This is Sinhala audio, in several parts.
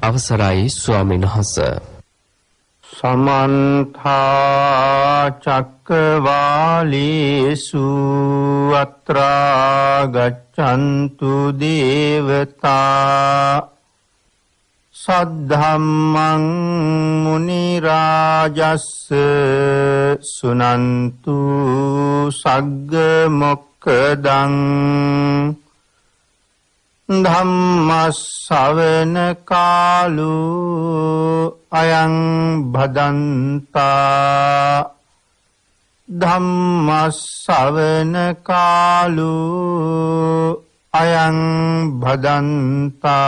අවසරයි ස්වාමීන් වහන්සේ. සමන්ත චක්කවාලේසු අත්‍රා ගච්ඡන්තු දේවතා සද්ධම්මං මුනි රාජස්ස සුනන්තු සග්ග මොක්ඛදං ධම්මස්සවන කාලෝ අයං භදන්තා ධම්මස්සවන කාලෝ අයං භදන්තා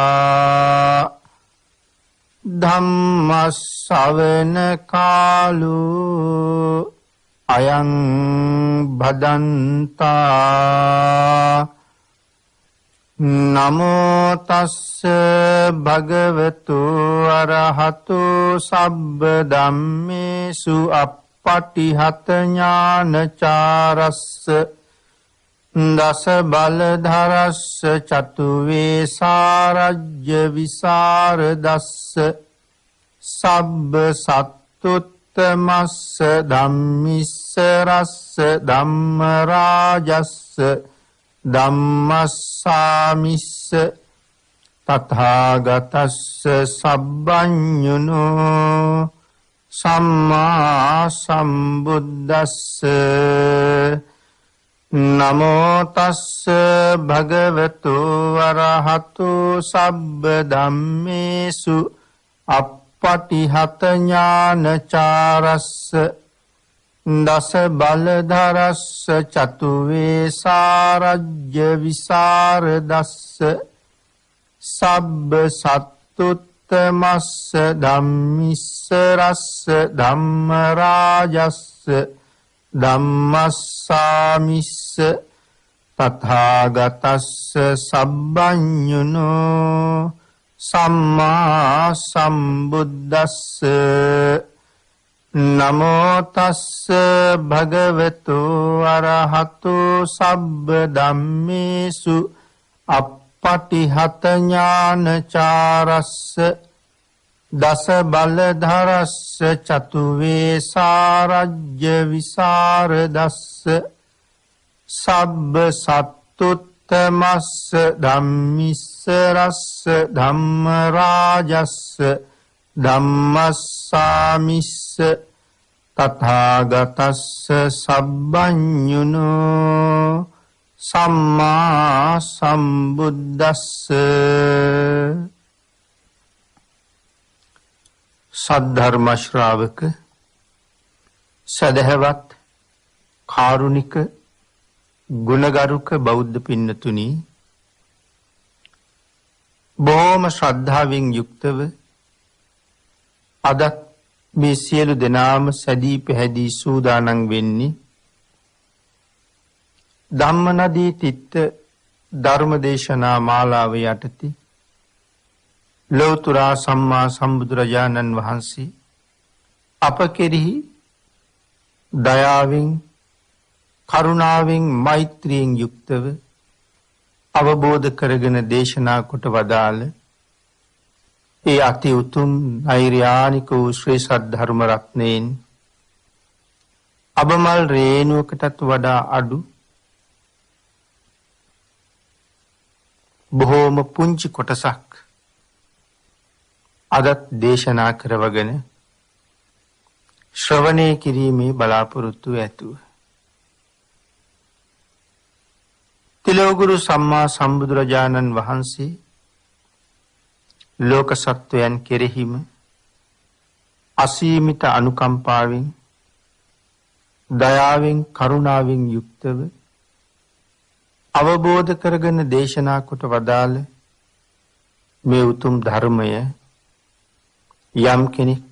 ධම්මස්සවන කාලෝ අයං භදන්තා නමෝ තස්ස භගවතු අරහතු සබ්බ ධම්මේසු අප්පටිහත ඥානචාරස්ස දස බලධරස්ස චතු වේසාරජ්‍ය විසරදස්ස සබ්බ සත්තුත්තමස්ස ධම්මිස්ස රස්ස ධම්ම රාජස්ස ධම්මස්සාමිස්ස තථාගතස්ස සබ්බඤුනෝ සම්මා සම්බුද්දස්ස නමෝ තස්ස භගවතු වරහතු සබ්බ ධම්මේසු අප්පටිහත ඥානචාරස්ස දස බලධරස්ස චතු වේසාරජ්‍ය විසරදස්ස සබ්බ සත්තුත්තමස්ස ධම්මිස්ස රස්ස ධම්ම රාජස්ස ධම්මස්සාමිස්ස තථාගතස්ස සබ්බඤුනෝ සම්මා සම්බුද්දස්ස නමෝ තස්ස භගවතු අරහතු සබ්බ ධම්මේසු අප්පටිහත ඥානචාරස්ස දස බලධරස්ස චතු වේසාරජ්‍ය විසරදස්ස සබ්බ සත්තුත්තමස්ස ධම්මිස්ස රස්ස ධම්ම රාජස්ස ධම්මස්සාමිස්ස තථාගතස්ස සබ්බඤුනෝ සම්මා සම්බුද්දස්ස සද්ධර්ම ශ්‍රාවක සදහවත් කාරුණික ගුණගරුක බෞද්ධ පින්නතුනි, බොහොම ශ්‍රද්ධාවෙන් යුක්තව අදත් මේ සියලු දෙනාම සැදී පැහැදී සූදානම් වෙන්නේ ධම්මනදී තිත්ත ධර්මදේශනා මාලාව යටතේ ලෞතර සම්මා සම්බුදුරජාණන් වහන්සේ අප කෙරෙහි දයාවෙන් කරුණාවෙන් මෛත්‍රියෙන් යුක්තව අවබෝධ කරගෙන දේශනා කොට වදාළ ඒ අති උතුම් නෛර්යානික වූ ශ්‍රී සද්ධර්ම රත්නයෙන් අබමල් රේණුවකටත් වඩා අඩු බොහෝම පුංචි කොටසක් අදත් දේශනා කරවගෙන ශ්‍රවණය කිරීමේ බලාපොරොත්තු ඇතුව තිලෝගුරු සම්මා සම්බුදුරජාණන් වහන්සේ ලෝක සත්වයන් කෙරෙහිම අසීමිත අනුකම්පාවෙන් දයාවෙන් කරුණාවෙන් යුක්තව අවබෝධ කරගෙන දේශනා කොට වදාළ මේ උතුම් ධර්මය යම් කෙනෙක්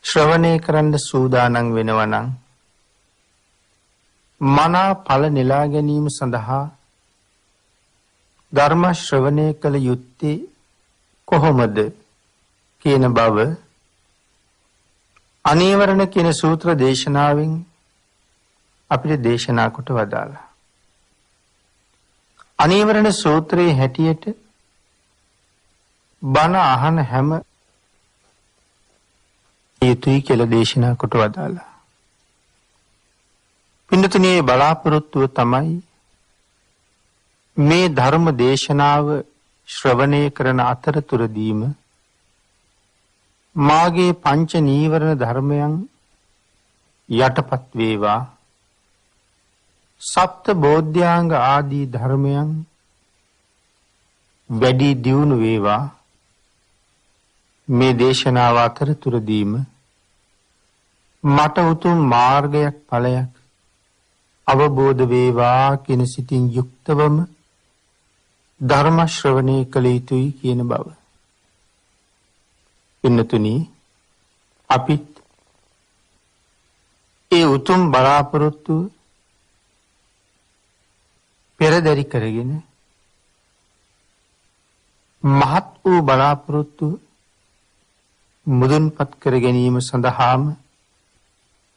ශ්‍රවණය කරන්න සූදානම් වෙනවා නම් මනා ඵල නෙලා ගැනීම සඳහා ධර්ම ශ්‍රවණය කළ යුත්තේ කොහොමද කියන බව අනීවරණ කියන සූත්‍ර දේශනාවෙන් අපිට දේශනා කොට වදාළා. අනීවරණ සූත්‍රයේ හැටියට බණ අහන හැම යුතුයි කියලා දේශනා කොට වදාලා. පින්නතුනේ බලාපොරොත්තුව තමයි මේ ධර්ම දේශනාව ශ්‍රවණය කරන අතරතුරදීම මාගේ පංච නීවරණ ධර්මයන් යටපත් වේවා. සප්ත බෝධ්‍යාංග ආදී ධර්මයන් වැඩි දියුණු වේවා. මේ දේශනාව අතරතුරදීම මට උතුම් මාර්ගයක් ඵලයක් අවබෝධ වේවා කියන සිතින් යුක්තවම ධර්ම ශ්‍රවණය කළ යුතුයි කියන බව. පින්නතුනි, අපිත් ඒ උතුම් බලාපොරොත්තු පෙරදරි කරගෙන මහත් වූ බලාපොරොත්තු මුදුන්පත් කර ගැනීම සඳහාම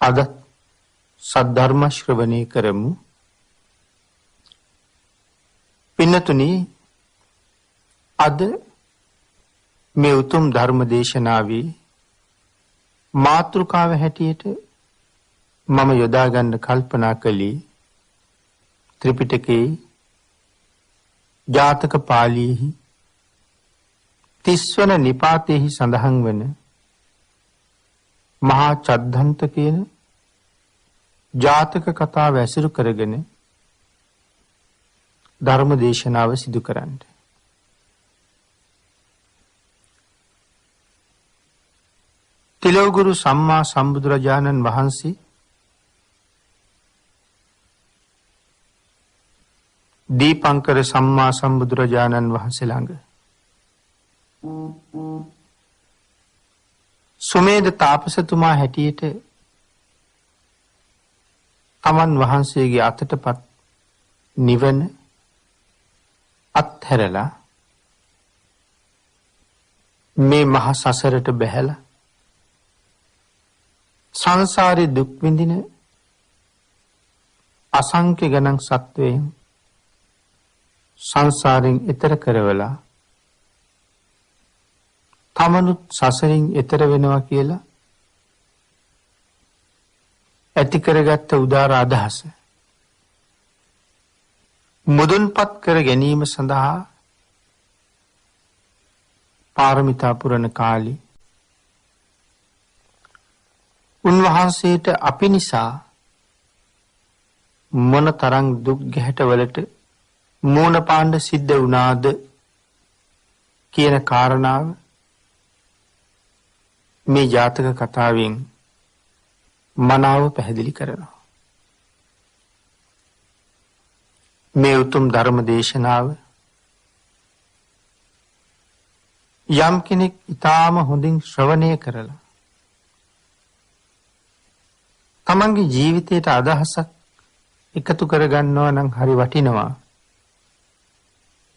අද සද්ධර්ම ශ්‍රවණය කරමු. පින්නතුනි, අද මේ උතුම් ධර්ම දේශනාවේ මාතෘකාව හැටියට මම යොදා ගන්න කල්පනා කළේ ත්‍රිපිටකයේ ජාතක පාළියේහි 30 වන නිපාතයේහි සඳහන් වන මහා චද්ධන්ත කියන ජාතක කතාව ඇසුරු කරගෙන ධර්ම දේශනාව සිදු කරන්න. තිලෝගුරු සම්මා සම්බුදුරජාණන් වහන්සේ දීපංකර සම්මා සම්බුදුරජාණන් වහන්සේ ළඟ සුමේද තාපසතුමා හැටියට තමන් වහන්සේගේ අතටපත් නිවන අත්හැරලා මේ මහ සසරට බැහැලා සංසාරේ දුක් විඳින අසංඛ්‍ය ගණන් සත්වයන් සංසාරයෙන් එතර කරවලා තමනුත් සසරින් එතර වෙනවා කියලා ඇති කරගත්ත උදාර අදහස මුදුන්පත් කර ගැනීම සඳහා පාරමිතා පුරන කාලේ උන්වහන්සේට අපි නිසා මොන තරම් දුක් ගැහැටවලට මූණ පාණ්ඩ සිද්ධ වුණාද කියන කාරණාව මේ ජාතක කතාවෙන් මනාව පැහැදිලි කරනවා. මේ උතුම් ධර්ම දේශනාව යම් කෙනෙක් ඊටාම හොඳින් ශ්‍රවණය කරලා තමන්ගේ ජීවිතයට අදහසක් එකතු කරගන්නවා නම් හරි වටිනවා.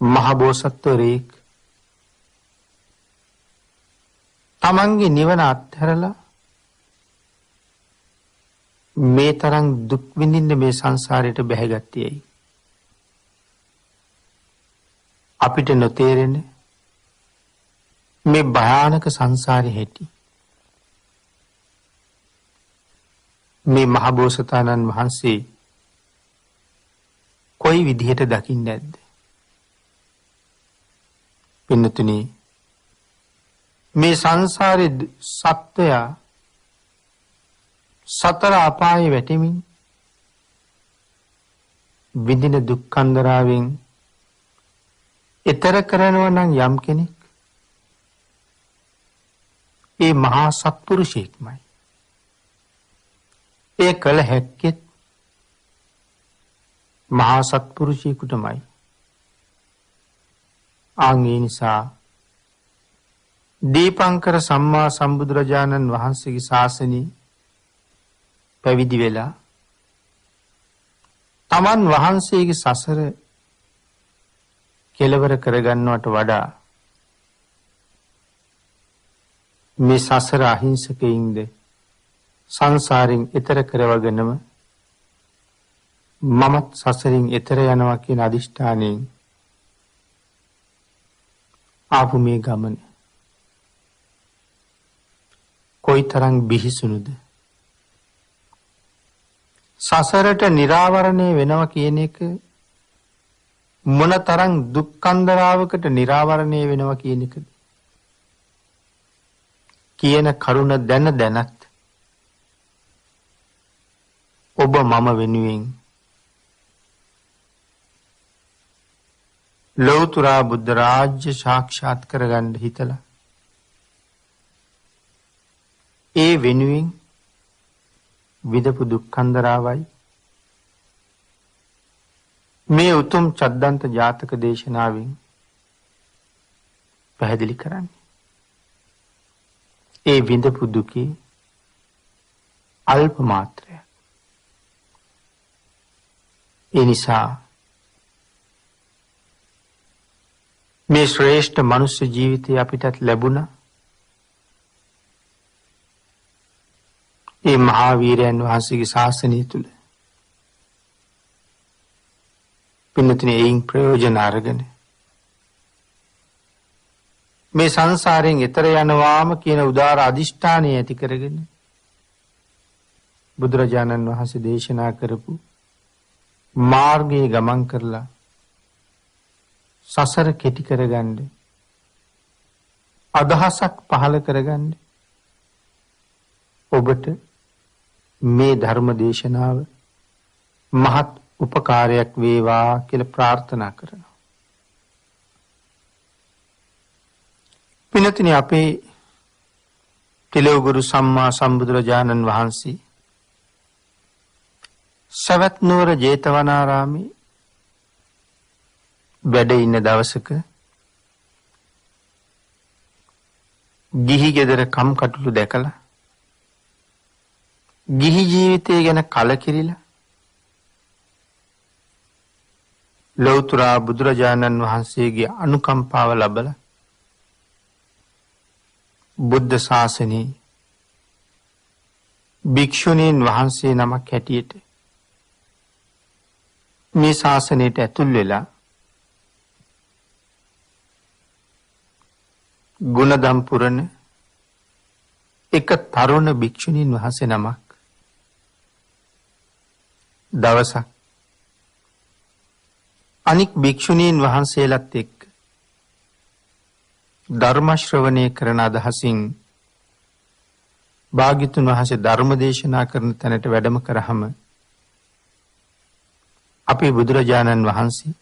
මහ බෝසත්වරයෙක් තමන්ගේ නිවන අත්හැරලා මේ තරම් දුක් විඳින්න මේ සංසාරයට බැහැගත්තේයි. අපිට නොතේරෙන මේ භයානක සංසාරේ හැටි මේ මහ බෝසතාණන් වහන්සේ කොයි විදිහට දකින්නේ නැද්ද? පින්නතුනි, මේ සංසාරේ සත්වයා සතර අපායේ වැටෙමින් විඳින දුක්ඛන්දරාවෙන් ඊතර කරනවා නම් යම් කෙනෙක් ඒ මහා සත්පුරුෂයෙක්මයි. ඒ කල හැක්කෙත් මහා සත්පුරුෂයෙකුටමයි. ආන්ගේ නිසා දීපංකර සම්මා සම්බුදුරජාණන් වහන්සේගේ ශාසනය පැවිදි වෙලා තමන් වහන්සේගේ සසර කෙලවර කරගන්නවට වඩා මේ සසර අහිංසකයින්ද සංසාරයෙන් එතර කරවගෙනම මමත් සසරින් එතර යනවා කියන අදිෂ්ඨානයෙන් ආපු මේ ගමන කොයිතරම් බිහිසුණුද? සසරට නිරාවරණය වෙනවා කියන එක මොනතරම් දුක්ඛන්දරාවකට නිරාවරණය වෙනවා කියන එකද කියන කරුණ දැනත් ඔබ මම වෙනුවෙන් ලෞතර බුද්ධ රාජ්‍ය සාක්ෂාත් කරගන්න හිතලා ඒ වෙනුවෙන් විදපු දුක්ඛන්දරාවයි මේ උතුම් චද්දන්ත ජාතක දේශනාවෙන් පැහැදිලි කරන්නේ. ඒ විඳපු දුකේ අල්ප මාත්‍රය. ඒ නිසා මේ ශ්‍රේෂ්ඨ මනුෂ්‍ය ජීවිතය අපිටත් ලැබුණා. ඒ මහා වීරයන් වහන්සේගේ ශාසනය තුල පින්නතුනේ එයින් ප්‍රයෝජන අරගෙන මේ සංසාරයෙන් එතර යනවාම කියන උදාර අදිෂ්ඨානය ඇති කරගෙන බුදුරජාණන් වහන්සේ දේශනා කරපු මාර්ගයේ ගමන් කරලා සසර කෙටි කරගන්න අදහසක් පහළ කරගන්න ඔබට මේ ධර්ම දේශනාව මහත් උපකාරයක් වේවා කියලා ප්‍රාර්ථනා කරනවා. පින්තුනි අපේ තිලෝගුරු සම්මා සම්බුදුරජාණන් වහන්සේ සවැත් නුවර ජේතවනාරාමේ වැඩ ඉන්න දවසක ගිහි ගෙදර කම්කටොළු දැකලා ගිහි ජීවිතය ගැන කලකිරිලා ලෞතර බුදුරජාණන් වහන්සේගේ අනුකම්පාව ලබලා බුද්ධ ශාසනයේ භික්ෂුණීන් වහන්සේ නමක් හැටියට මේ ශාසනයට ඇතුල් වෙලා ගුණදම් පුරන එක තරුණ භික්ෂුණීන් වහන්සේ නමක් දවසක් අනික් භික්ෂුණීන් වහන්සේලාත් එක්ක ධර්ම ශ්‍රවණය කරන අදහසින් භාග්‍යතුන් වහන්සේ ධර්ම දේශනා කරන තැනට වැඩම කරාම අපේ බුදුරජාණන් වහන්සේ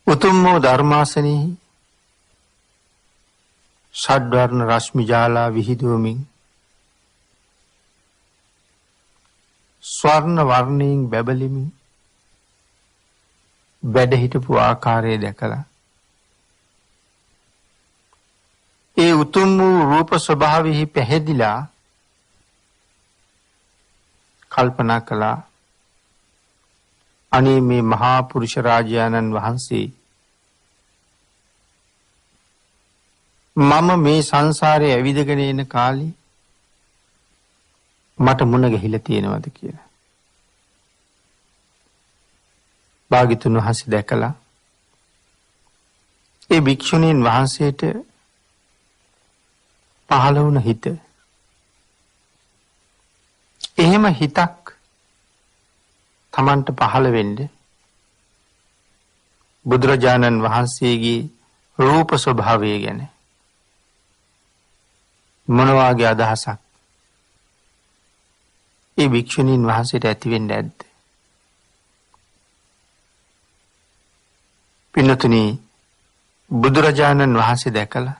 උතුම් වූ ධර්මාසනෙහි ෂඩ්වර්ණ රශ්මි ජාලා විහිදුවමින් ස්වර්ණ වර්ණයෙන් බැබලෙමින් වැඩ හිටපු ආකාරය දැකලා ඒ උතුම් වූ රූප ස්වභාවයෙහි පැහැදිලා කල්පනා කළා අනේ මේ මහා පුරුෂ රාජානන් වහන්සේ මම මේ සංසාරේ ඇවිදගෙන එන කාලේ මට මුණ ගැහිලා තියෙනවද කියලා. භාග්‍යතුන් වහන්සේ දැකලා ඒ භික්ෂුණීන් වහන්සේට පහළ වුණ හිත එහෙම හිතක් තමන්ට පහළ වෙන්න බුදුරජාණන් වහන්සේගේ රූප ස්වභාවය ගැන මොනවාගේ අදහසක් ඒ භික්ෂුණීන් වහන්සේට ඇති වෙන්න ඇද්ද? පින්නතුනි බුදුරජාණන් වහන්සේ දැකලා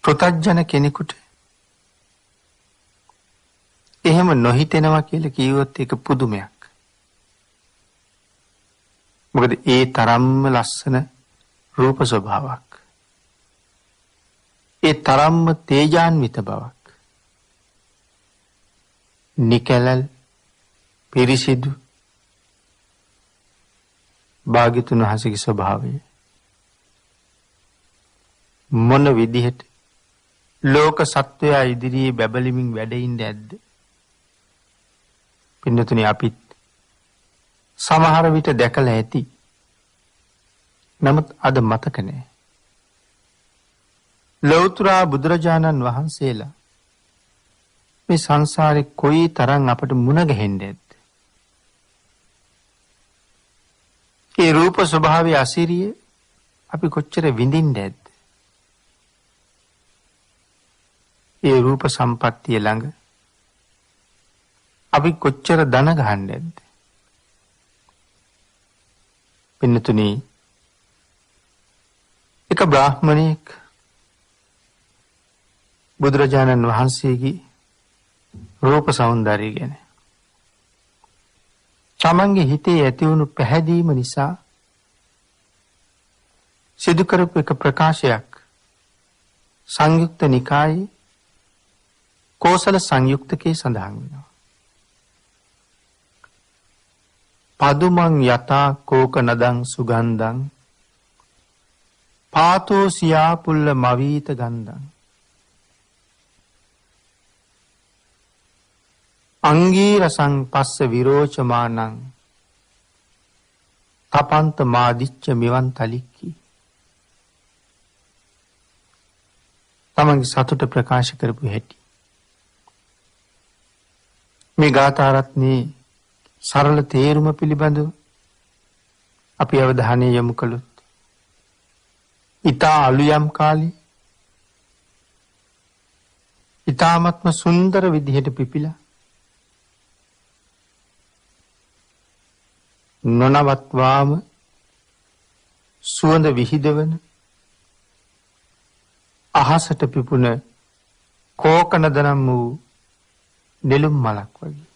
පෘථග්ජන කෙනෙකුට එහෙම නොහිතෙනවා කියලා කිව්වොත් ඒක පුදුමයක්. මොකද ඒ තරම්ම ලස්සන රූප ස්වභාවයක්. ඒ තරම්ම තේජාන්විත බවක්. නිකලල් පිරිසිදු භාග්‍යතුන් වහන්සේගේ ස්වභාවය මොන විදිහට ලෝක සත්වයා ඉදිරියේ බැබලෙමින් වැඩ ඉඳ ඇද්ද? පින්නතුනි අපිත් සමහර විට දැකලා ඇති නමුත් අද මතක නැහැ. ලෞතර බුදුරජාණන් වහන්සේලා මේ සංසාරේ කොයි තරම් අපට මුණ ගැහෙන්නේ නැද්ද? ඒ රූප ස්වභාවය අසිරිය අපි කොච්චර විඳින්නේ නැද්ද? ඒ රූප සම්පත්තිය ළඟ අපි කොච්චර දන ගහන්නේ නැද්ද? පින්නතුනි, එක බ්‍රාහ්මණයෙක් බුදුරජාණන් වහන්සේගේ රූප සෞන්දර්යය ගැන තමන්ගේ හිතේ ඇති වුණු පැහැදීම නිසා සිදු කරපු එක ප්‍රකාශයක් සංයුක්ත නිකායේ කෝසල සංයුක්තකේ සඳහන් වෙනවා. පදුමං යතා කෝක නදං සුගන්ධං පාතෝ සියාපුල්ල මවීත ගන්ධං අංගී රසං පස්ස විරෝචමානං තපන්ත මාදිච්ච මෙවන් තලික්කි. තමන්ගේ සතුට ප්‍රකාශ කරපු හැටි මේ ගාථා රත්නේ සරල තේරුම පිළිබඳව අපි අවධානය යොමු කළොත් ඊතා අලුයම් කාලේ ඊ타ත්ම සුන්දර විදිහට පිපිලා නොනවත්වාම සුවඳ විහිදවන අහසට පිපුණ කෝකනදනම් වූ නෙළුම් මලක් වගේ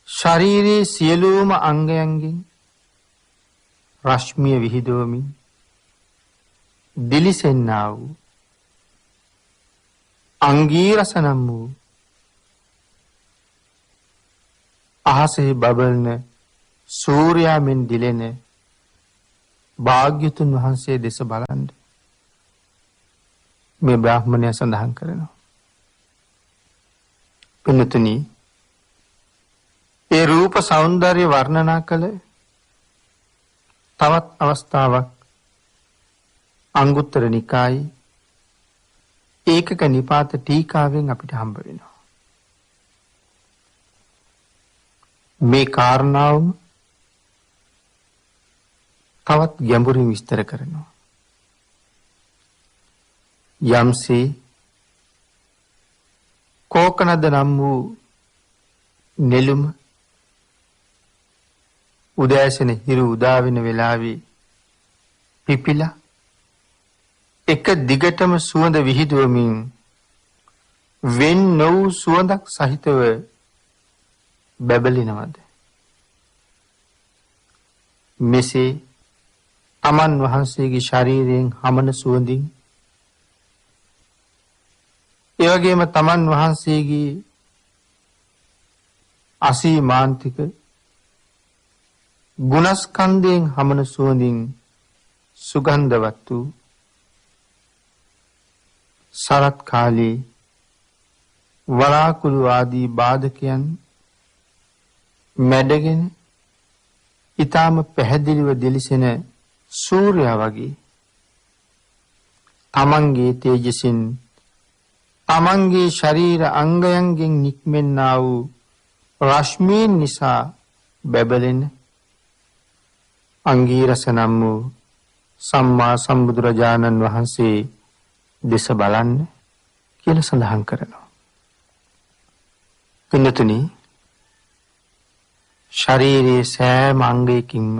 ශරීරයේ සියලුම අංගයන්ගෙන් රශ්මිය විහිදුවමින් දිලිසෙන්නා වූ අංගීරස නම් වූ අහසේ බබලන සූර්යා මෙන් දිලෙන භාග්‍යතුන් වහන්සේ දෙස බලන්න මේ බ්‍රාහ්මණය සඳහන් කරනවා. පින්නතුනි, ඒ රූප සෞන්දර්ය වර්ණනා කළ තවත් අවස්ථාවක් අංගුත්තර නිකායේ ඒකක නිපාත ටීකාවෙන් අපිට හම්බ වෙනවා. මේ කාරණාවම තවත් ගැඹුරින් විස්තර කරනවා. යම්සේ කෝකනද නම් වූ නෙළුම උදෑසන හිරු උදා වෙන වෙලාවේ පිපිලා එක දිගටම සුවඳ විහිදුවමින් වෙන් නොවූ සුවඳක් සහිතව බැබලෙනවද? මෙසේ තමන් වහන්සේගේ ශරීරයෙන් හමන සුවඳින් ඒ වගේම තමන් වහන්සේගේ අසීමාන්තික ගුණස්කන්ධයෙන් හමන සුවඳින් සුගන්ධවත් වූ සරත් කාලේ වලාකුළු ආදී බාධකයන් මැඩගෙන ඊටාම පැහැදිලිව දිලිසෙන සූර්යයා වගේ තමන්ගේ තේජසින් තමන්ගේ ශරීර අංගයන්ගෙන් නික්මෙන්නා වූ රශ්මීන් නිසා බැබලෙන අංගීරස නම් වූ සම්මා සම්බුදුරජාණන් වහන්සේ දෙස බලන්න කියලා සඳහන් කරනවා. පින්නතුනි, ශරීරයේ සෑම අංගයකින්ම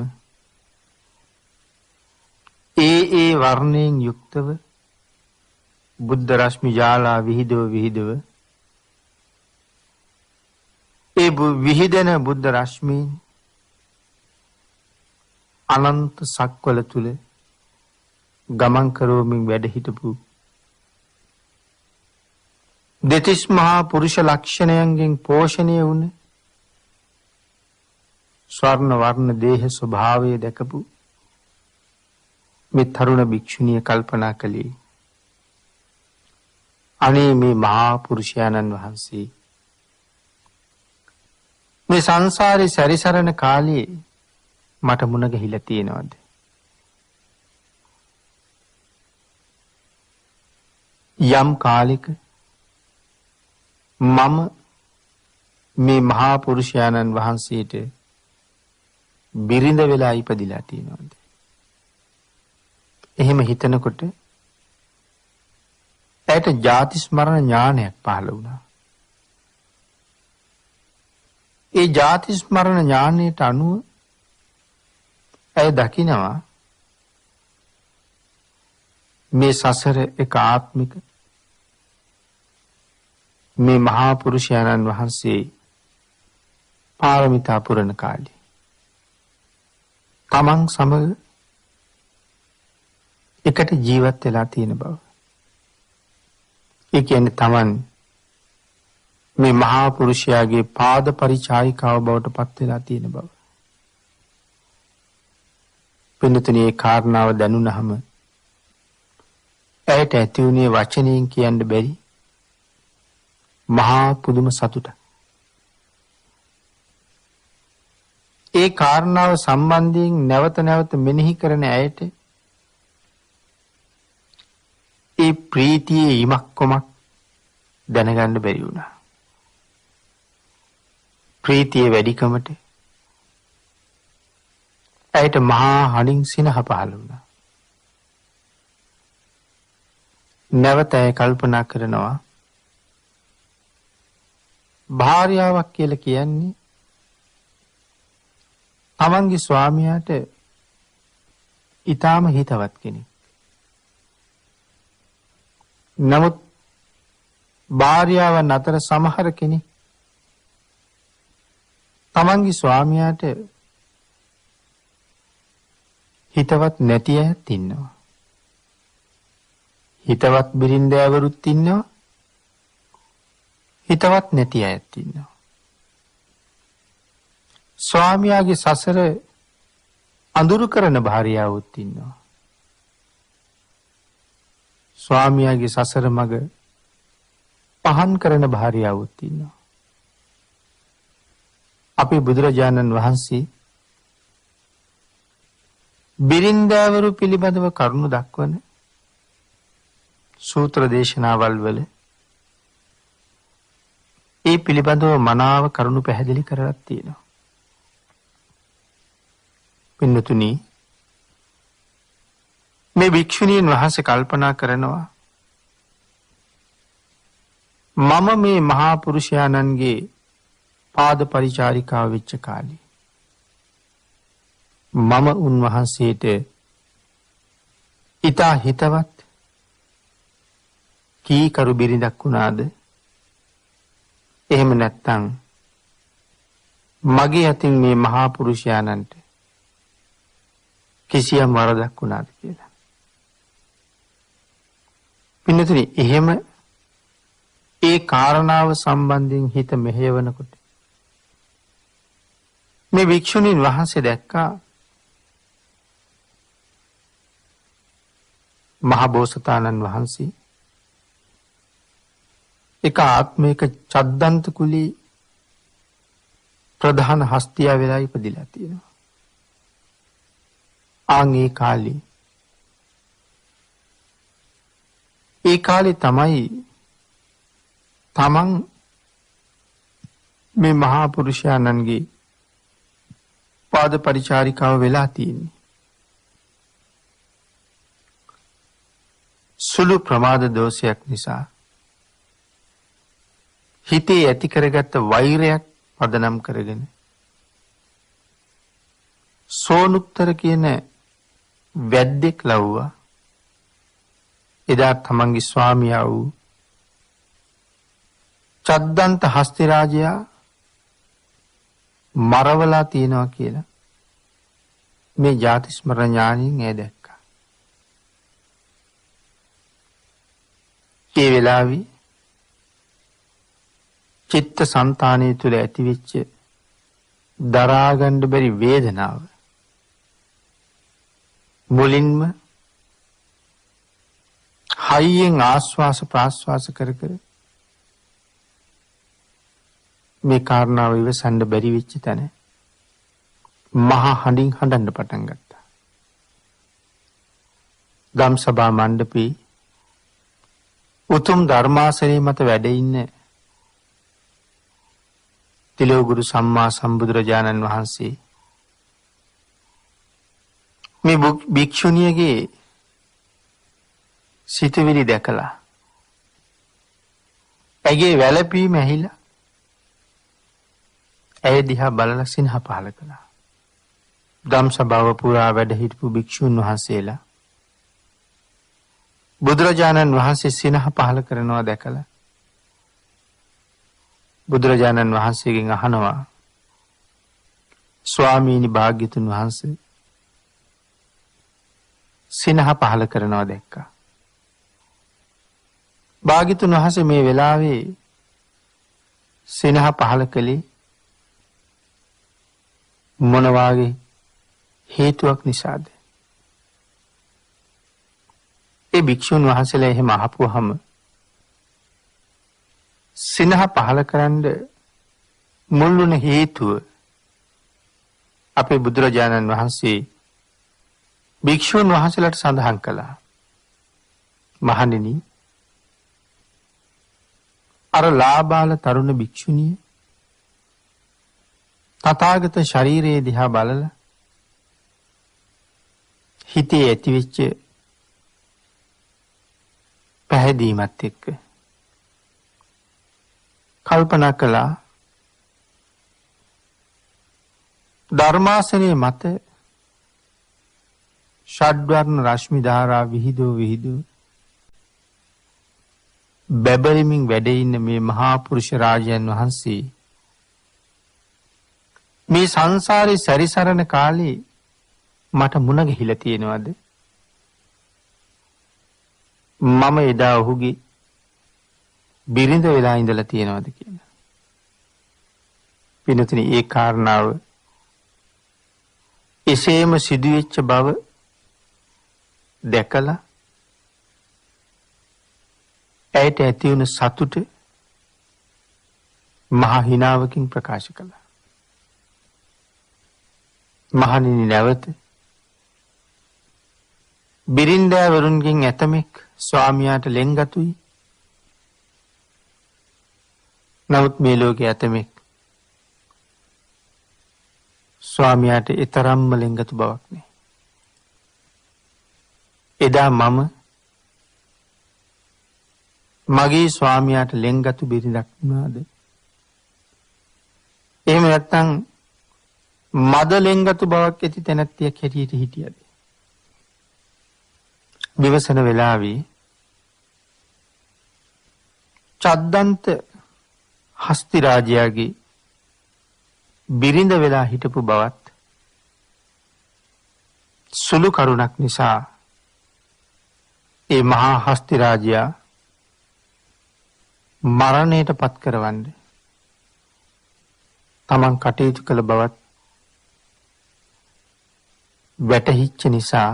ඒ වර්ණයෙන් යුක්තව බුද්ධ රශ්මි ජාලා විහිදව ඒ විහිදෙන බුද්ධ රශ්මීන් අනන්ත සක්වල තුල ගමන් කරවමින් වැඩ හිටපු දෙතිස් මහා පුරුෂ ලක්ෂණයන්ගෙන් පෝෂණය වුණ ස්වර්ණ වර්ණ දේහ ස්වභාවය දැකපු මේ තරුණ භික්ෂුණිය කල්පනා කළේ, අනේ මේ මහා පුරුෂයාණන් වහන්සේ මේ සංසාරේ සැරිසරන කාලේ මට මුණ ගැහිලා තියෙනවද? යම් කාලෙක මම මේ මහා පුරුෂයාණන් වහන්සේට බිරිඳ වෙලා ඉපදිලා තියෙනවද? එහෙම හිතනකොට ඇයට ජාති ස්මරණ ඥානයක් පහළ වුණා. ඒ ජාති ස්මරණ ඥානයට අනුව ඇය දකිනවා මේ සසර එක ආත්මික මේ මහා පුරුෂයාණන් වහන්සේ පාරමිතා පුරන කාලේ තමන් සමග එකට ජීවත් වෙලා තියෙන බව. ඒ කියන්නේ තමන් මේ මහා පුරුෂයාගේ පාද පරිචාරිකාව බවට පත් වෙලා තියෙන බව. පින්නතුනේ ඒ කාරණාව දැනුණහම ඇයට ඇති වුණේ වචනයෙන් කියන්න බැරි මහා පුදුම සතුටක්. ඒ කාරණාව සම්බන්ධයෙන් නැවත නැවත මෙනෙහි කරන ඇයට ඒ ප්‍රීතියේ ඉමක් කොමක් දැනගන්න බැරි වුණා. ප්‍රීතියේ වැඩිකමට ඇයට මහා හඬින් සිනහ පහළ වුණා. නැවත ඇය කල්පනා කරනවා භාර්යාවක් කියලා කියන්නේ තමන්ගේ ස්වාමියාට ඊටාම හිතවත් කෙනෙක්. නමුත් භාර්යාවන් අතර සමහර කෙනෙක් තමන්ගේ ස්වාමියාට හිතවත් නැති අයත් ඉන්නවා. හිතවත් බිරින්දෑවරුත් ඉන්නවා. හිතවත් නැති අයත් ඉන්නවා. ස්වාමියාගේ සසර අඳුරු කරන භාර්යාවොත් ඉන්නවා. ස්වාමියාගේ සසර මඟ පහන් කරන භාර්යාවොත් ඉන්නවා. අපේ බුදුරජාණන් වහන්සේ බිරින්දෑවරු පිළිබඳව කරුණු දක්වන සූත්‍ර දේශනාවල් වල ඒ පිළිබඳව මනාව කරුණු පැහැදිලි කරලා තියෙනවා. පින්නතුනි, මේ භික්ෂුණීන් වහන්සේ කල්පනා කරනවා මම මේ මහා පුරුෂයාණන්ගේ පාද පරිචාරිකාව වෙච්ච කාලේ මම උන්වහන්සේට ඊතා හිතවත් කීකරු බිරිඳක් වුණාද? එහෙම නැත්නම් මගේ අතින් මේ මහා පුරුෂයාණන්ට කිසියම් වරදක් වුණාද කියලා. පින්නතුනි, එහෙම ඒ කාරණාව සම්බන්ධයෙන් හිත මෙහෙයවනකොට මේ භික්ෂුණීන් වහන්සේ දැක්කා මහා බෝසතාණන් වහන්සේ එක ආත්මයක චද්දන්ත කුලී ප්‍රධාන හස්තියා වෙලා ඉපදිලා තියෙනවා. ඒ කාලේ තමයි තමන් මේ මහා පුරුෂයාණන්ගේ පාද පරිචාරිකාව වෙලා තියෙන්නේ. සුළු ප්‍රමාද දෝෂයක් නිසා හිතේ ඇති කරගත්ත වෛරයක් පදනම් කරගෙන සෝනුත්තර කියන වැද්දෙක් ලව්වා. එදා තමන්ගේ ස්වාමියා වූ චද්දන්ත හස්ති රාජයා මරවලා තියෙනවා කියලා මේ ජාති ස්මරණ ඥාණයෙන් එය දැක්කා. ඒ වෙලාවේ චිත්ත සංතානය තුළ ඇතිවෙච්ච දරාගන්න බැරි වේදනාව මුලින්ම හයියෙන් ආශ්වාස ප්‍රාශ්වාස කර කර මේ කාරණාව ඉවසන්න බැරි වෙච්ච තැන මහා හඬින් හඬන්න පටන් ගත්තා. ගම් සභා මණ්ඩපේ උතුම් ධර්මාසනයේ මත වැඩ ඉන්න තිලෝගුරු සම්මා සම්බුදුරජාණන් වහන්සේ මේ භික්ෂුණියගේ සිතුවිලි දැකලා ඇගේ වැළපීම ඇහිලා ඇය දිහා බලලා සිනහ පහල කළා. ධම් සභාව පුරා වැඩ හිටපු භික්ෂුන් වහන්සේලා බුදුරජාණන් වහන්සේ සිනහ පහල කරනවා දැකලා බුදුරජාණන් වහන්සේගෙන් අහනවා, ස්වාමීනි භාග්‍යතුන් වහන්සේ සිනහ පහල කරනවා දැක්කා. භාග්‍යතුන් වහන්සේ මේ වෙලාවේ සිනහ පහල කළේ මොන වාගේ හේතුවක් නිසාද? ඒ භික්ෂුන් වහන්සේලා එහෙම අහපුවාම සිනහ පහල කරන්න මුල් වුණ හේතුව අපේ බුදුරජාණන් වහන්සේ භික්ෂුන් වහන්සේලාට සඳහන් කළා. මහණෙනි, අර ලාබාල තරුණ භික්ෂුණිය තථාගත ශරීරයේ දිහා බලලා හිතේ ඇතිවෙච්ච පැහැදීමත් එක්ක කල්පනා කළා, ධර්මාසනයේ මත ෂඩ්වර්ණ රශ්මි ධාරා විහිදූ බැබලමින් වැඩ ඉන්න මේ මහා පුරුෂ රාජයන් වහන්සේ මේ සංසාරේ සැරිසරන කාලේ මට මුණ ගැහිලා තියෙනවද? මම එදා ඔහුගේ බිරිඳ වෙලා ඉඳලා තියෙනවද කියලා. පින්තුනි, ඒ කාරණාව එසේම සිදුවෙච්ච බව දැකලා ඇයට ඇති වුණ සතුට මහා හිනාවකින් ප්‍රකාශ කළා. මහණෙනි, නැවත බිරින්දෑවරුන්ගෙන් ඇතමෙක් ස්වාමියාට ලෙන්ගතුයි. නමුත් මේ ලෝකයේ ඇතමෙක් ස්වාමියාට ඊතරම්ම ලෙන්ගතු බවක් නෑ. එදා මම මගේ ස්වාමියාට ලෙන්ගතු බිරිඳක් වුණාද? එහෙම නැත්නම් මද ලෙන්ගතු බවක් ඇති තැනැත්තියක් හැටියට හිටියද? විවසන වෙලාවේ චද්දන්ත හස්ති රාජයාගේ බිරිඳ වෙලා හිටපු බවත් සුළු කරුණක් නිසා ඒ මහා හස්ති රාජයා මරණයට පත් කරවන්න තමන් කටයුතු කළ බවත් වැටහිච්ච නිසා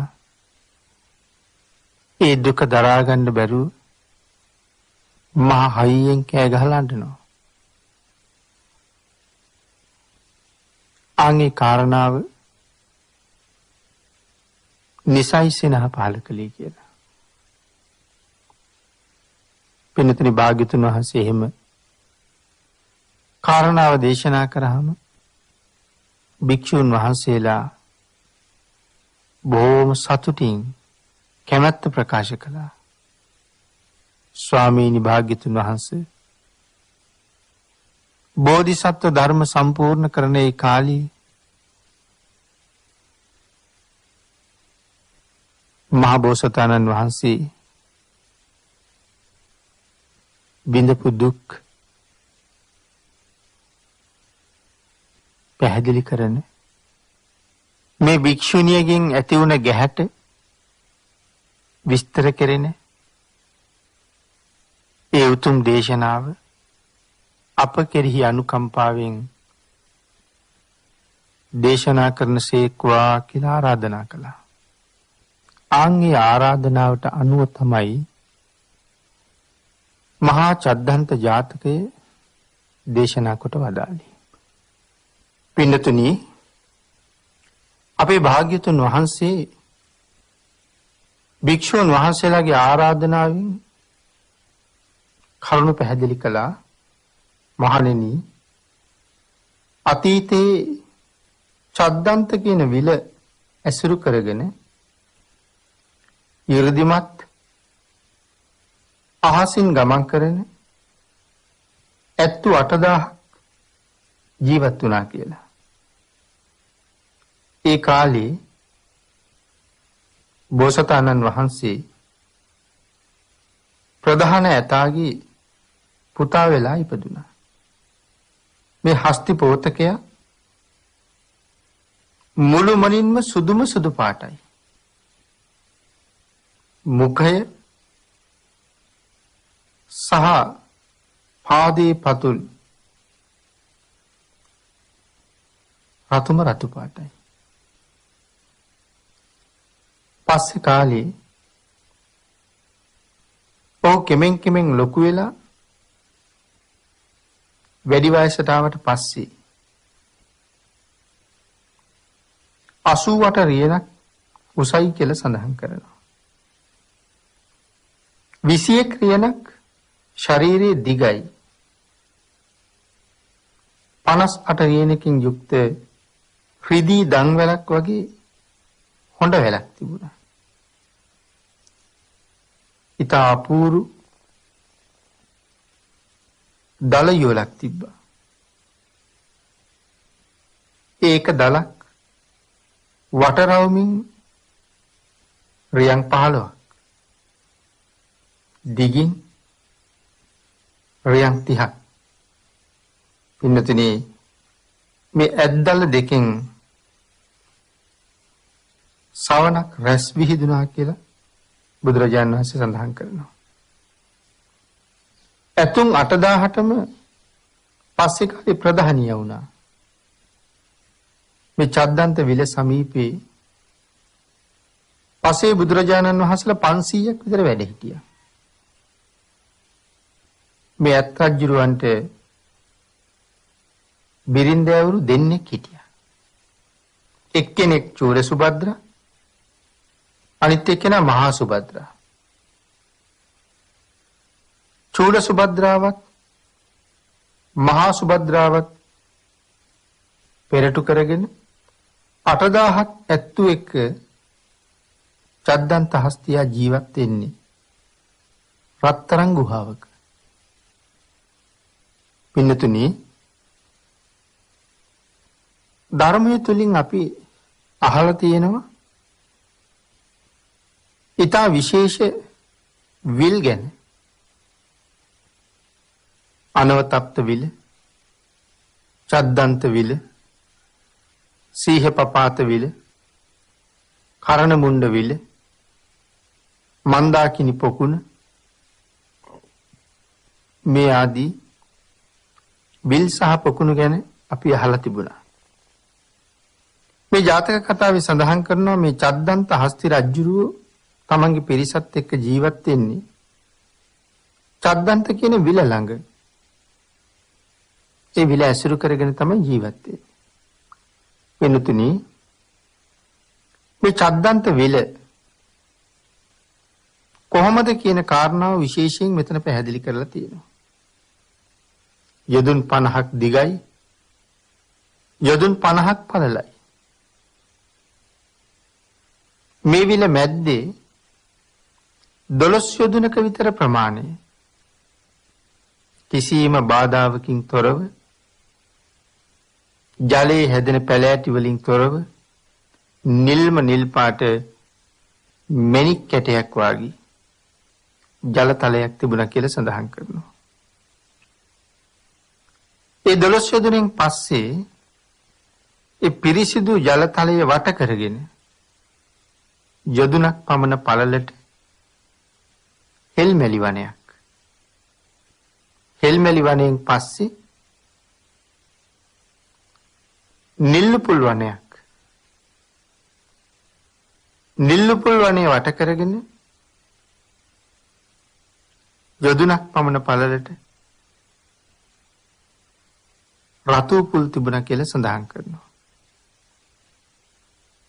ඒ දුක දරා ගන්න බැරුව මහා හයියෙන් කෑ ගහලා අඬනවා. ආන්ගේ කාරණාව නිසයි සිනහ පහල කළේ කියලා. පින්තුනි, භාග්‍යතුන් වහන්සේ එහෙම කාරණාව දේශනා කරාම භික්ෂුන් වහන්සේලා බොහොම සතුටින් කැමැත්ත ප්‍රකාශ කළා. ස්වාමීනි, භාග්‍යතුන් වහන්සේ බෝධිසත්ව ධර්ම සම්පූර්ණ කරන ඒ කාලේ මහ බෝසතාණන් වහන්සේ විඳපු දුක් පැහැදිලි කරන මේ භික්ෂුණියගෙන් ඇති වුණ ගැහැට විස්තර කෙරෙන ඒ උතුම් දේශනාව අප කෙරෙහි අනුකම්පාවෙන් දේශනා කරන සේක්වා කියලා ආරාධනා කළා. ආන්ගේ ආරාධනාවට අනුව තමයි මහා චද්දන්ත ජාතකය දේශනා කොට වදාළේ. පින්නතුනි, අපේ භාග්‍යතුන් වහන්සේ භික්ෂුන් වහන්සේලාගේ ආරාධනාවෙන් කරුණ පැහැදිලි කළා. මහණෙනි, අතීතේ චද්දන්ත කියන විල ඇසුරු කරගෙන 이르දිමත් අහසින් ගමන් කරන ඇත්තු 8000ක් ජීවත් වුණා කියලා. ඒ කාලේ බෝසතාණන් වහන්සේ ප්‍රධාන ඇතාගේ පුතා වෙලා ඉපදුණා. මේ හස්ති පෝතකයා මුළුමනින්ම සුදුම සුදු පාටයි. මුඛය සහ පාදේ පතුල් රතුම රතු පාටයි. පස්සේ කාලේ ඔහු කෙමෙන් ලොකු වෙලා වැඩි වයසට ආවට පස්සේ 88 රියනක් උසයි කියලා සඳහන් කරනවා. 21 රියනක් ශරීරයේ දිගයි. 58 රියනකින් යුක්ත රිදී දන් වැලක් වගේ හොඬ වැලක් තිබුණා. ඉතා අපූරු දල යුවලක් තිබ්බා. ඒක දලක් වටරවුමින් රියන් 15ක්, දිගින් රියන් 30ක්. පින්නතුනේ මේ ඇද්දල දෙකෙන් සවනක් රැස් විහිදුණා කියලා බුදුරජාණන් වහන්සේ සඳහන් කරනවා. ඇතුන් 8000ටම පස්සේ කාලේ ප්‍රධානිය වුණා. මේ චද්දන්ත විල සමීපේ පස්සේ බුදුරජාණන් වහන්සේලා 500ක් විතර වැඩ හිටියා. මේ ඇත් රජුරවන්ට බිරින්දෑවරු දෙන්නෙක් හිටියා. එක්කෙනෙක් චූල සුභද්‍රා, අනිත් එක්කෙනා මහා සුභද්‍රා. චූල සුභද්‍රාවත් මහා සුභද්‍රාවත් පෙරටු කරගෙන 8000ක් ඇත්තු එක්ක චද්දන්ත හස්තියා ජීවත් වෙන්නේ රත්තරන් ගුහාවක. පින්නතුනි, ධර්මයේ තුලින් අපි අහලා තියෙනවා ඊටා විශේෂ විල් ගැන. අනවතප්ත විල, චද්දන්ත විල, සීහපපාත විල, කරණමුණ්ඩ විල, මන්දාකිනි පොකුණ, මේ ආදී විල් සහ පොකුණු ගැන අපි අහලා තිබුණා. මේ ජාතක කතාවේ සඳහන් කරනවා මේ චද්දන්ත හස්ති රජුරුව තමන්ගේ පිරිසත් එක්ක ජීවත් වෙන්නේ චද්දන්ත කියන විල ළඟ. ඒ විල ඇසුරු කරගෙන තමයි ජීවත් වෙන්නේ. වෙනතුනි, මේ චද්දන්ත විල කොහොමද කියන කාරණාව විශේෂයෙන් මෙතන පැහැදිලි කරලා තියෙනවා. යදුන් 50ක් දිගයි, යදුන් 50ක් පළලයි. මේ විල මැද්දේ 12 යොදුනක විතර ප්‍රමාණය කිසියම් බාධාවකින් තොරව, ජලයේ හැදෙන පැලෑටි වලින් තොරව නිල්ම නිල් පාට මැණික් කැටයක් වාගේ ජලතලයක් තිබුණා කියලා සඳහන් කරනවා. ඒ 12 යොදුනෙන් පස්සේ ඒ පිරිසිදු ජලතලය වට කරගෙන යොදුනක් පමණ පළලට හෙල්මැලි වනයක්. හෙල්මැලි වනයෙන් පස්සේ නිල්ලුපුල් වනයක්. නිල්ලුපුල් වනය වට කරගෙන යොදුනක් පමණ පළලට රතු පුල් තිබුණා කියලා සඳහන් කරනවා.